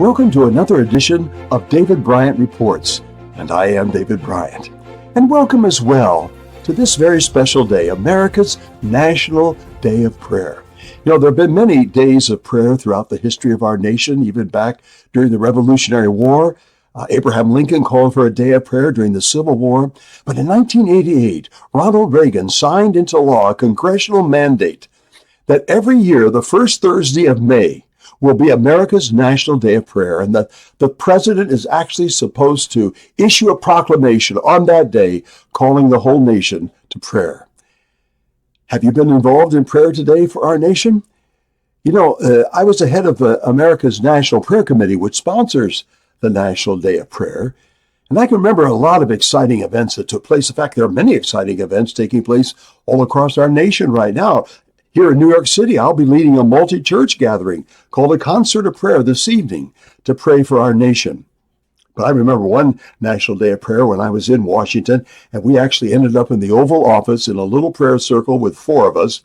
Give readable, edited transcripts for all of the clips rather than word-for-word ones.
Welcome to another edition of David Bryant Reports, and I am David Bryant. And welcome as well to this very special day, America's National Day of Prayer. You know, there have been many days of prayer throughout the history of our nation, even back during the Revolutionary War. Abraham Lincoln called for a day of prayer during the Civil War. But in 1988, Ronald Reagan signed into law a congressional mandate that every year, the first Thursday of May, will be America's National Day of Prayer, and the president is actually supposed to issue a proclamation on that day calling the whole nation to prayer. Have you been involved in prayer today for our nation? You know, I was the head of America's National Prayer Committee, which sponsors the National Day of Prayer, and I can remember a lot of exciting events that took place. In fact, there are many exciting events taking place all across our nation right now. Here in New York City, I'll be leading a multichurch gathering called a Concert of Prayer this evening to pray for our nation. But I remember one National Day of Prayer when I was in Washington, and we actually ended up in the Oval Office in a little prayer circle with four of us,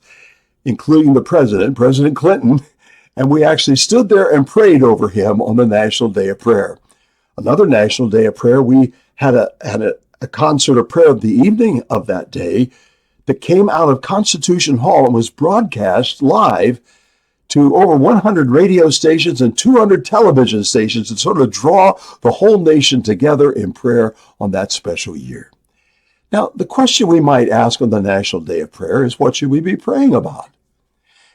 including the president, President Clinton, and we actually stood there and prayed over him on the National Day of Prayer. Another National Day of Prayer, we had a concert of prayer the evening of that day that came out of Constitution Hall and was broadcast live to over 100 radio stations and 200 television stations to sort of draw the whole nation together in prayer on that special year. Now, the question we might ask on the National Day of Prayer is, what should we be praying about?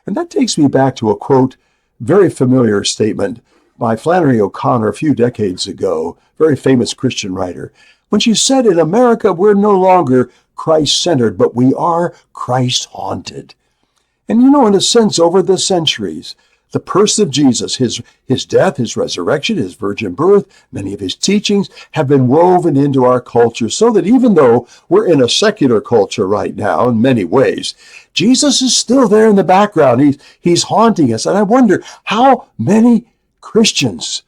And that takes me back to a quote, very familiar statement by Flannery O'Connor a few decades ago, very famous Christian writer, when she said, "In America, we're no longer Christ-centered, but we are Christ-haunted." And you know, in a sense, over the centuries, the person of Jesus, his death, his resurrection, his virgin birth, many of his teachings have been woven into our culture so that even though we're in a secular culture right now in many ways, Jesus is still there in the background. He's haunting us. And I wonder how many Christians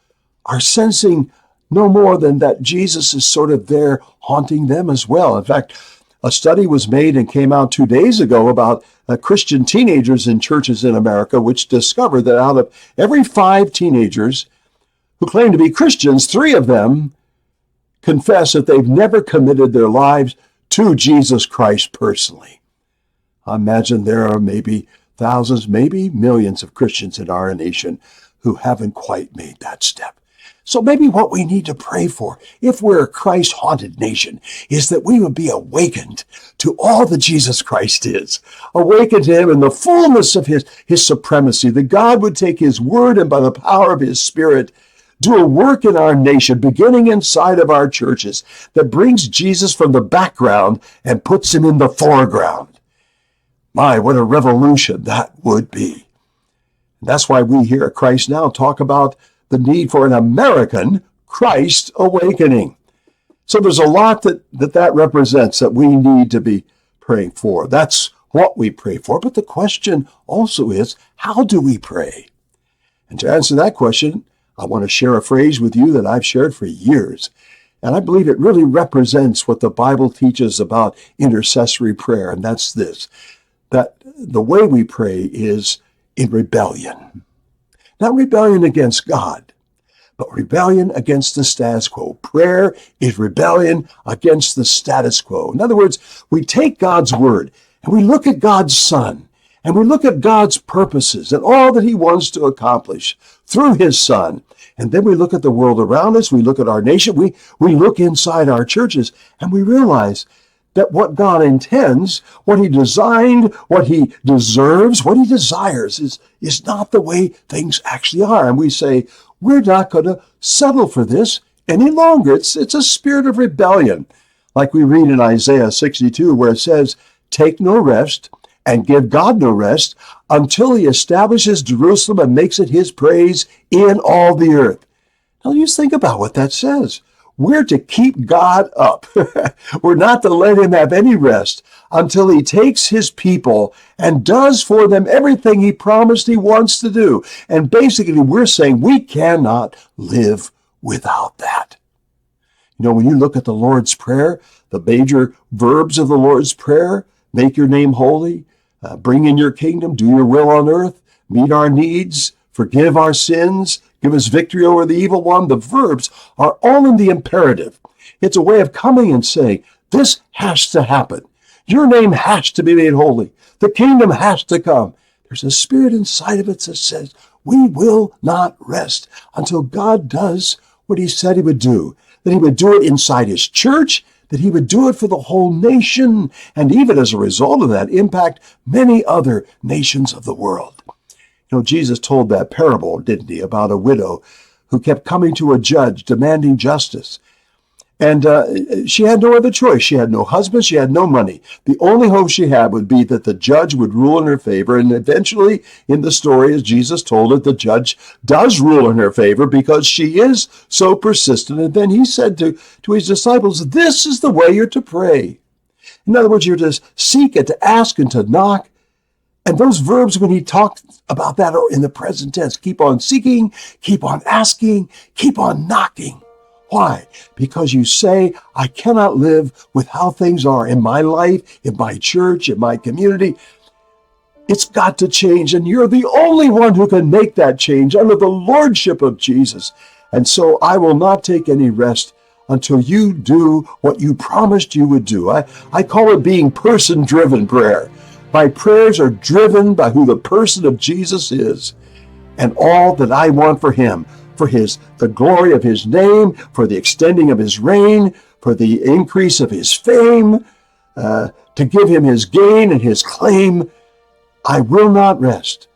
are sensing no more than that Jesus is sort of there haunting them as well. In fact, a study was made and came out 2 days ago about Christian teenagers in churches in America, which discovered that out of every 5 teenagers who claim to be Christians, 3 of them confess that they've never committed their lives to Jesus Christ personally. I imagine there are maybe thousands, maybe millions of Christians in our nation who haven't quite made that step. So maybe what we need to pray for, if we're a Christ-haunted nation, is that we would be awakened to all that Jesus Christ is, awakened to him in the fullness of his supremacy, that God would take his word and by the power of his Spirit do a work in our nation, beginning inside of our churches, that brings Jesus from the background and puts him in the foreground. My, what a revolution that would be. And that's why we here at ChristNow talk about the need for an American Christ awakening. So there's a lot that represents that we need to be praying for. That's what we pray for. But the question also is, how do we pray? And to answer that question, I want to share a phrase with you that I've shared for years. And I believe it really represents what the Bible teaches about intercessory prayer. And that's this, that the way we pray is in rebellion. Not rebellion against God, but rebellion against the status quo. Prayer is rebellion against the status quo. In other words, we take God's word and we look at God's Son and we look at God's purposes and all that he wants to accomplish through his Son. And then we look at the world around us, we look at our nation, we look inside our churches, and we realize that what God intends, what he designed, what he deserves, what he desires is not the way things actually are. And we say, we're not going to settle for this any longer. It's a spirit of rebellion. Like we read in Isaiah 62, where it says, "Take no rest and give God no rest until he establishes Jerusalem and makes it his praise in all the earth." Now just think about what that says. We're to keep God up. We're not to let him have any rest until he takes his people and does for them everything he promised he wants to do. And basically, we're saying we cannot live without that. You know, when you look at the Lord's Prayer, the major verbs of the Lord's Prayer, make your name holy, bring in your kingdom, do your will on earth, meet our needs, forgive our sins, give us victory over the evil one. The verbs are all in the imperative. It's a way of coming and saying, this has to happen. Your name has to be made holy. The kingdom has to come. There's a spirit inside of it that says, we will not rest until God does what he said he would do. That he would do it inside his church, that he would do it for the whole nation, and even as a result of that, impact many other nations of the world. You know, Jesus told that parable, didn't he, about a widow who kept coming to a judge demanding justice. And she had no other choice. She had no husband. She had no money. The only hope she had would be that the judge would rule in her favor. And eventually, in the story, as Jesus told it, the judge does rule in her favor because she is so persistent. And then he said to his disciples, this is the way you're to pray. In other words, you're to seek and to ask and to knock. And those verbs, when he talked about that, are in the present tense. Keep on seeking, keep on asking, keep on knocking. Why? Because you say, I cannot live with how things are in my life, in my church, in my community. It's got to change, and you're the only one who can make that change under the lordship of Jesus. And so I will not take any rest until you do what you promised you would do. I call it being person-driven prayer. My prayers are driven by who the person of Jesus is and all that I want for him. For the glory of his name, for the extending of his reign, for the increase of his fame, to give him his gain and his claim. I will not rest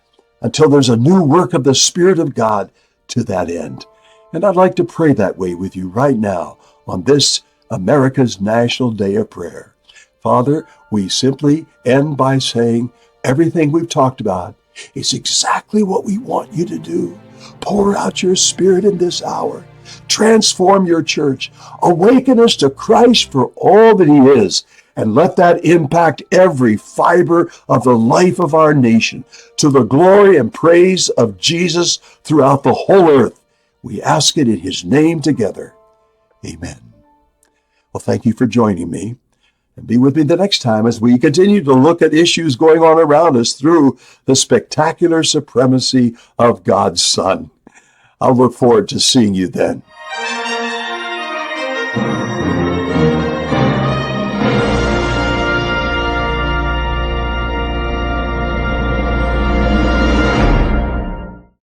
until there's a new work of the Spirit of God to that end. And I'd like to pray that way with you right now on this America's National Day of Prayer. Father, we simply end by saying everything we've talked about is exactly what we want you to do. Pour out your Spirit in this hour. Transform your church. Awaken us to Christ for all that he is. And let that impact every fiber of the life of our nation to the glory and praise of Jesus throughout the whole earth. We ask it in his name together. Amen. Well, thank you for joining me. And be with me the next time as we continue to look at issues going on around us through the spectacular supremacy of God's Son. I'll look forward to seeing you then.